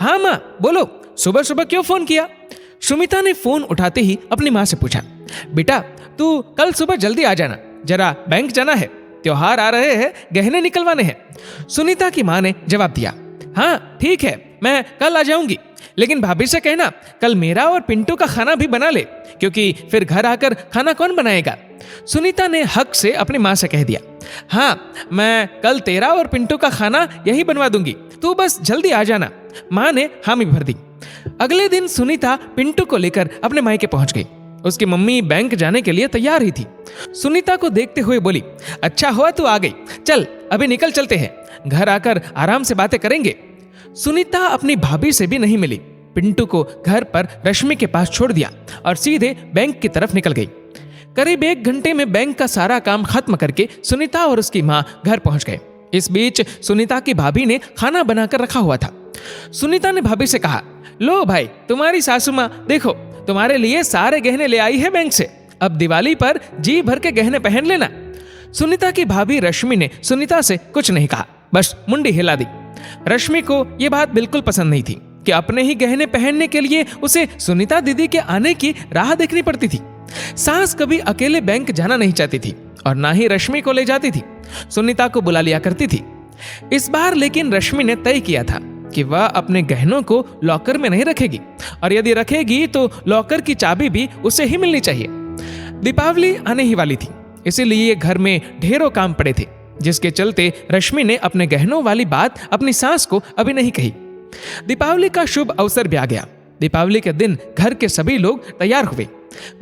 हाँ माँ बोलो, सुबह सुबह क्यों फोन किया? सुमिता ने फोन उठाते ही अपनी माँ से पूछा, बेटा तू कल सुबह जल्दी आ जाना, जरा बैंक जाना है, त्योहार आ रहे हैं, गहने निकलवाने हैं। सुनीता की माँ ने जवाब दिया, हाँ ठीक है, मैं कल आ जाऊंगी, लेकिन भाभी से कहना कल मेरा और पिंटू का खाना भी बना ले, क्योंकि फिर घर आकर खाना कौन बनाएगा। सुनीता ने हक से अपनी माँ से कह दिया, हाँ मैं कल तेरा और पिंटू का खाना यही बनवा दूंगी, तू बस जल्दी आ जाना। माँ ने हामी भर दी। अगले दिन सुनीता पिंटू को लेकर अपने मायके पहुंच गई। उसकी मम्मी बैंक जाने के लिए तैयार ही थी। सुनीता को देखते हुए बोली, अच्छा हुआ तू आ गई, चल अभी निकल चलते हैं, घर आकर आराम से बातें करेंगे। सुनीता अपनी भाभी से भी नहीं मिली, पिंटू को घर पर रश्मि के पास छोड़ दिया और सीधे बैंक की तरफ निकल गई। करीब 1 घंटे में बैंक का सारा काम खत्म करके सुनीता और उसकी माँ घर पहुंच गए। इस बीच सुनीता की भाभी ने खाना बनाकर रखा हुआ था। सुनीता ने भाभी से कहा, लो भाई, तुम्हारी सासू माँ देखो तुम्हारे लिए सारे गहने ले आई है बैंक से, अब दिवाली पर जी भर के गहने पहन लेना। सुनीता की भाभी रश्मि ने सुनीता से कुछ नहीं कहा, बस मुंडी हिला दी। रश्मि को यह बात बिल्कुल पसंद नहीं थी कि अपने ही गहने पहनने के लिए उसे सुनीता दीदी के आने की राह देखनी पड़ती थी। सास कभी अकेले बैंक जाना नहीं चाहती थी और ना ही रश्मि को ले जाती थी, सुनीता को बुला लिया करती थी। इस बार लेकिन रश्मि ने तय किया था कि वह अपने गहनों को लॉकर में नहीं रखेगी, और यदि रखेगी तो लॉकर की चाबी भी उसे ही मिलनी चाहिए। दीपावली आने ही वाली थी, इसीलिए घर में ढेरों काम पड़े थे, जिसके चलते रश्मि ने अपने गहनों वाली बात अपनी सास को अभी नहीं कही। दीपावली का शुभ अवसर भी आ गया। दीपावली के दिन घर के सभी लोग तैयार हुए।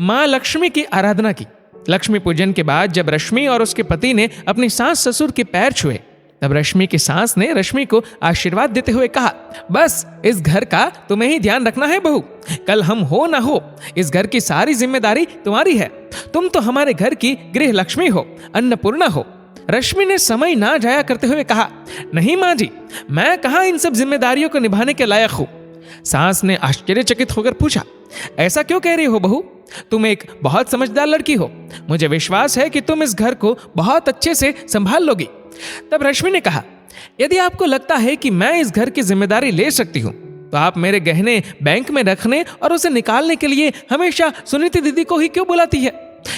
माँ लक्ष्मी की आराधना की। लक्ष्मी पूजन के बाद जब रश्मि और उसके पति ने अपनी सास ससुर के पैर छुए, तब रश्मि की सास ने रश्मि को आशीर्वाद देते हुए कहा, बस इस घर का तुम्हें ही ध्यान रखना है बहू, कल हम हो ना हो इस घर की सारी जिम्मेदारी तुम्हारी है, तुम तो हमारे घर की गृह लक्ष्मी हो, अन्नपूर्णा हो। रश्मि ने समय ना जाया करते हुए कहा, नहीं माँ जी, मैं कहाँ इन सब जिम्मेदारियों को निभाने के लायक हूँ। सास ने आश्चर्यचकित होकर पूछा, ऐसा क्यों कह रही हो बहू, तुम एक बहुत समझदार लड़की हो, मुझे विश्वास है कि तुम इस घर को बहुत अच्छे से संभाल लोगी। तब रश्मि ने कहा, यदि आपको लगता है कि मैं इस घर की जिम्मेदारी ले सकती हूँ, तो आप मेरे गहने बैंक में रखने और उसे निकालने के लिए हमेशा सुनीता दीदी को ही क्यों बुलाती है?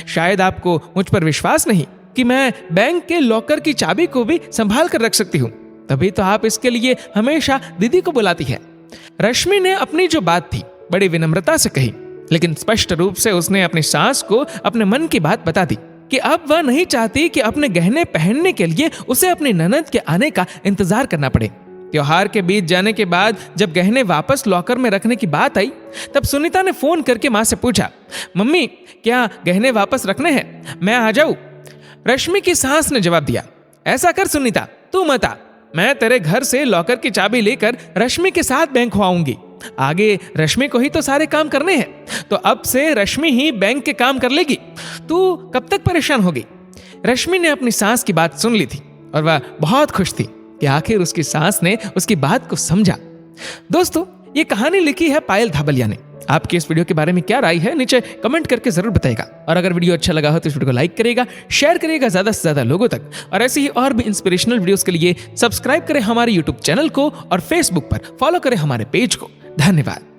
शायद आपको मुझ पर विश्वास नहीं कि मैं बैंक के लॉकर की चाबी को भी संभाल कर रख सकती हूँ, तभी तो आप इसके लिए हमेशा दीदी को बुलाती है। रश्मि ने अपनी जो बात थी बड़ी विनम्रता से कही, लेकिन स्पष्ट रूप से उसने अपनी सास को अपने मन की बात बता दी कि अब वह नहीं चाहती कि अपने गहने पहनने के लिए उसे अपनी ननद के आने का इंतजार करना पड़े। त्योहार के बीत जाने के बाद जब गहने वापस लॉकर में रखने की बात आई, तब सुनीता ने फोन करके माँ से पूछा, मम्मी क्या गहने वापस रखने हैं, मैं आ जाऊं? रश्मि की सास ने जवाब दिया, ऐसा कर सुनीता, तू मत आ, मैं तेरे घर से लॉकर की चाबी लेकर रश्मि के साथ बैंक आऊंगी। आगे रश्मि को ही तो सारे काम करने हैं, तो अब से रश्मि ही बैंक के काम कर लेगी, तू कब तक परेशान होगी? रश्मि ने अपनी सास की बात सुन ली थी और वह बहुत खुश थी कि आखिर उसकी सास ने उसकी बात को समझा। दोस्तों, ये कहानी लिखी है पायल धाबलिया ने। आपकी इस वीडियो के बारे में क्या राय है, नीचे कमेंट करके जरूर बताइएगा। और अगर वीडियो अच्छा लगा हो तो इस वीडियो को लाइक करिएगा, शेयर करिएगा ज्यादा से ज्यादा लोगों तक, और ऐसे ही और भी इंस्पिरेशनल वीडियोस के लिए सब्सक्राइब करें हमारे यूट्यूब चैनल को और फेसबुक पर फॉलो करें हमारे पेज को। धन्यवाद।